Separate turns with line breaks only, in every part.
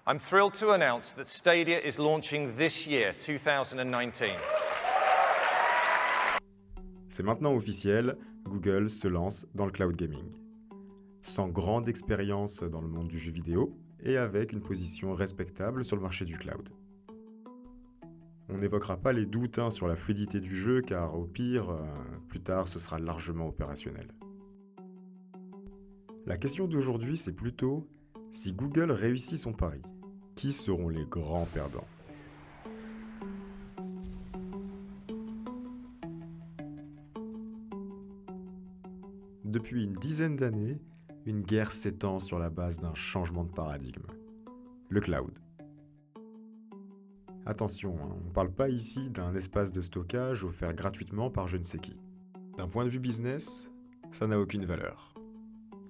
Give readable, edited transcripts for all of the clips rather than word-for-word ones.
I'm thrilled to announce that Stadia is launching this year, 2019.
C'est maintenant officiel, Google se lance dans le cloud gaming. Sans grande expérience dans le monde du jeu vidéo et avec une position respectable sur le marché du cloud. On n'évoquera pas les doutes sur la fluidité du jeu car au pire, plus tard ce sera largement opérationnel. La question d'aujourd'hui c'est plutôt si Google réussit son pari, qui seront les grands perdants ? Depuis une dizaine d'années, une guerre s'étend sur la base d'un changement de paradigme. Le cloud. Attention, on ne parle pas ici d'un espace de stockage offert gratuitement par je ne sais qui. D'un point de vue business, ça n'a aucune valeur.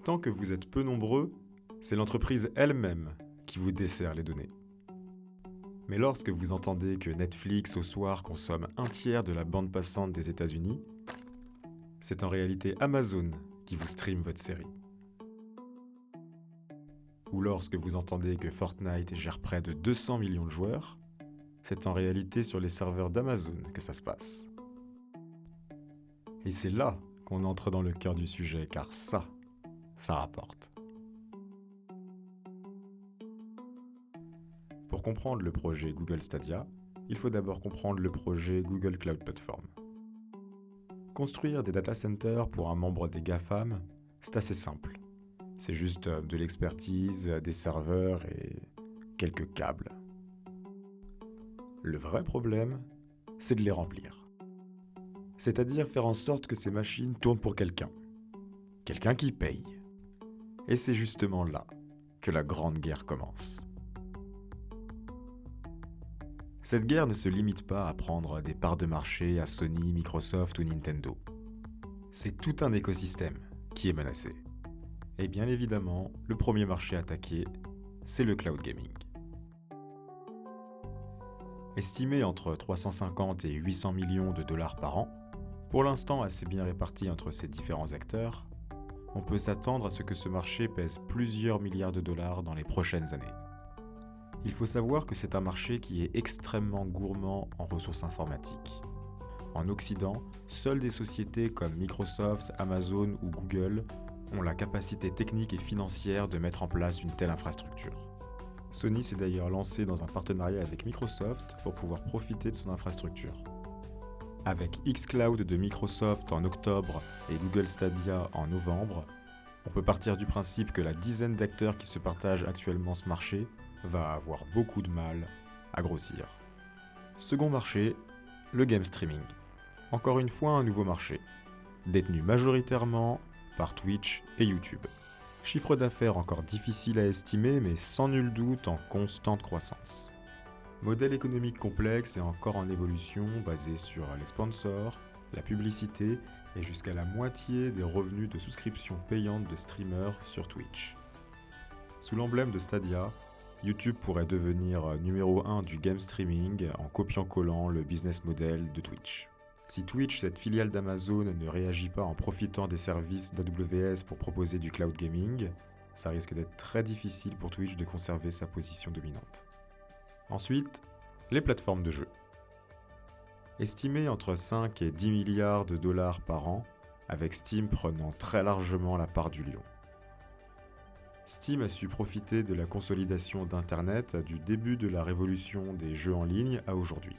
Tant que vous êtes peu nombreux, c'est l'entreprise elle-même qui vous dessert les données. Mais lorsque vous entendez que Netflix au soir consomme un tiers de la bande passante des États-Unis, c'est en réalité Amazon qui vous stream votre série. Ou lorsque vous entendez que Fortnite gère près de 200 millions de joueurs, c'est en réalité sur les serveurs d'Amazon que ça se passe. Et c'est là qu'on entre dans le cœur du sujet, car ça rapporte. Pour comprendre le projet Google Stadia, il faut d'abord comprendre le projet Google Cloud Platform. Construire des data centers pour un membre des GAFAM, c'est assez simple. C'est juste de l'expertise, des serveurs et quelques câbles. Le vrai problème, c'est de les remplir. C'est-à-dire faire en sorte que ces machines tournent pour quelqu'un. Quelqu'un qui paye. Et c'est justement là que la grande guerre commence. Cette guerre ne se limite pas à prendre des parts de marché à Sony, Microsoft ou Nintendo. C'est tout un écosystème qui est menacé. Et bien évidemment, le premier marché attaqué, c'est le cloud gaming. Estimé entre 350 et 800 millions de dollars par an, pour l'instant assez bien réparti entre ces différents acteurs, on peut s'attendre à ce que ce marché pèse plusieurs milliards de dollars dans les prochaines années. Il faut savoir que c'est un marché qui est extrêmement gourmand en ressources informatiques. En Occident, seules des sociétés comme Microsoft, Amazon ou Google ont la capacité technique et financière de mettre en place une telle infrastructure. Sony s'est d'ailleurs lancé dans un partenariat avec Microsoft pour pouvoir profiter de son infrastructure. Avec xCloud de Microsoft en octobre et Google Stadia en novembre, on peut partir du principe que la dizaine d'acteurs qui se partagent actuellement ce marché va avoir beaucoup de mal à grossir. Second marché, le game streaming. Encore une fois un nouveau marché, détenu majoritairement par Twitch et YouTube. Chiffre d'affaires encore difficile à estimer mais sans nul doute en constante croissance. Modèle économique complexe et encore en évolution basé sur les sponsors, la publicité et jusqu'à la moitié des revenus de souscription payante de streamers sur Twitch. Sous l'emblème de Stadia, YouTube pourrait devenir numéro 1 du game streaming en copiant-collant le business model de Twitch. Si Twitch, cette filiale d'Amazon, ne réagit pas en profitant des services d'AWS pour proposer du cloud gaming, ça risque d'être très difficile pour Twitch de conserver sa position dominante. Ensuite, les plateformes de jeux. Estimées entre 5 et 10 milliards de dollars par an, avec Steam prenant très largement la part du lion. Steam a su profiter de la consolidation d'Internet du début de la révolution des jeux en ligne à aujourd'hui.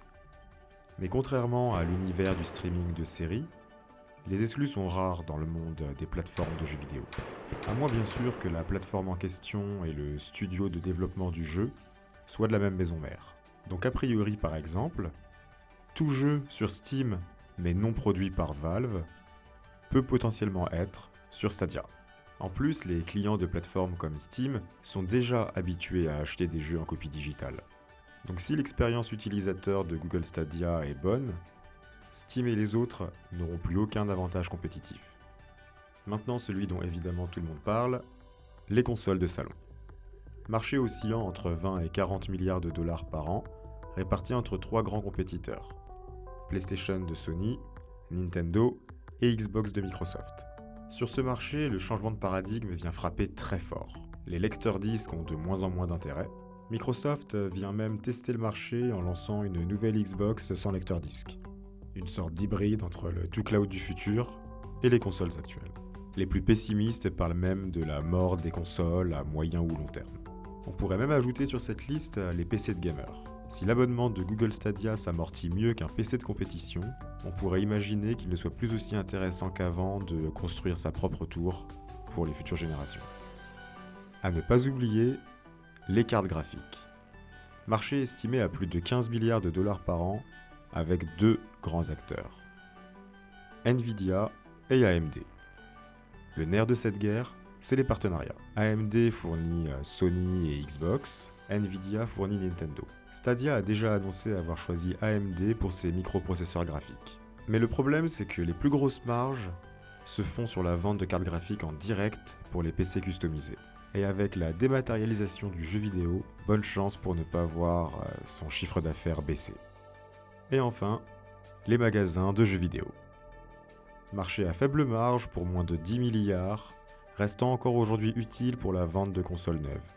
Mais contrairement à l'univers du streaming de séries, les exclus sont rares dans le monde des plateformes de jeux vidéo. À moins bien sûr que la plateforme en question et le studio de développement du jeu soient de la même maison mère. Donc a priori par exemple, tout jeu sur Steam mais non produit par Valve peut potentiellement être sur Stadia. En plus, les clients de plateformes comme Steam sont déjà habitués à acheter des jeux en copie digitale. Donc si l'expérience utilisateur de Google Stadia est bonne, Steam et les autres n'auront plus aucun avantage compétitif. Maintenant celui dont évidemment tout le monde parle, les consoles de salon. Marché oscillant entre 20 et 40 milliards de dollars par an, répartis entre 3 grands compétiteurs. PlayStation de Sony, Nintendo et Xbox de Microsoft. Sur ce marché, le changement de paradigme vient frapper très fort. Les lecteurs disques ont de moins en moins d'intérêt. Microsoft vient même tester le marché en lançant une nouvelle Xbox sans lecteur disque. Une sorte d'hybride entre le tout cloud du futur et les consoles actuelles. Les plus pessimistes parlent même de la mort des consoles à moyen ou long terme. On pourrait même ajouter sur cette liste les PC de gamers. Si l'abonnement de Google Stadia s'amortit mieux qu'un PC de compétition, on pourrait imaginer qu'il ne soit plus aussi intéressant qu'avant de construire sa propre tour pour les futures générations. À ne pas oublier, les cartes graphiques. Marché estimé à plus de 15 milliards de dollars par an, avec deux grands acteurs, Nvidia et AMD. Le nerf de cette guerre, c'est les partenariats. AMD fournit Sony et Xbox, Nvidia fournit Nintendo. Stadia a déjà annoncé avoir choisi AMD pour ses microprocesseurs graphiques. Mais le problème, c'est que les plus grosses marges se font sur la vente de cartes graphiques en direct pour les PC customisés. Et avec la dématérialisation du jeu vidéo, bonne chance pour ne pas voir son chiffre d'affaires baisser. Et enfin, les magasins de jeux vidéo. Marché à faible marge pour moins de 10 milliards, restant encore aujourd'hui utile pour la vente de consoles neuves.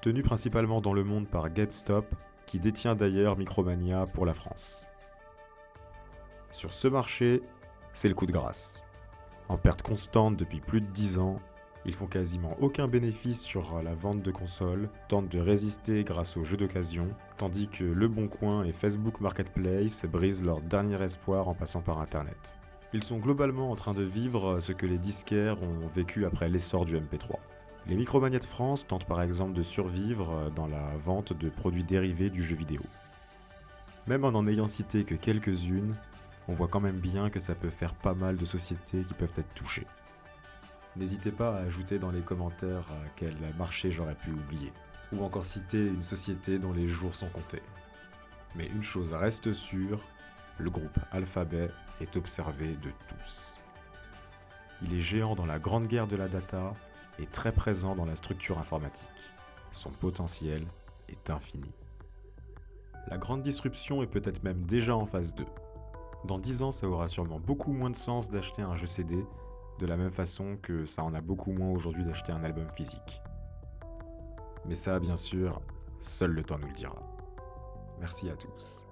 Tenu principalement dans le monde par GameStop, qui détient d'ailleurs Micromania pour la France. Sur ce marché, c'est le coup de grâce. En perte constante depuis plus de 10 ans, ils font quasiment aucun bénéfice sur la vente de consoles, tentent de résister grâce aux jeux d'occasion, tandis que Le Bon Coin et Facebook Marketplace brisent leur dernier espoir en passant par Internet. Ils sont globalement en train de vivre ce que les disquaires ont vécu après l'essor du MP3. Les Micromania de France tentent par exemple de survivre dans la vente de produits dérivés du jeu vidéo. Même en n'ayant cité que quelques-unes, on voit quand même bien que ça peut faire pas mal de sociétés qui peuvent être touchées. N'hésitez pas à ajouter dans les commentaires quel marché j'aurais pu oublier, ou encore citer une société dont les jours sont comptés. Mais une chose reste sûre, le groupe Alphabet est observé de tous. Il est géant dans la grande guerre de la data et très présent dans la structure informatique. Son potentiel est infini. La grande disruption est peut-être même déjà en phase 2. Dans 10 ans, ça aura sûrement beaucoup moins de sens d'acheter un jeu CD, de la même façon que ça en a beaucoup moins aujourd'hui d'acheter un album physique. Mais ça, bien sûr, seul le temps nous le dira. Merci à tous.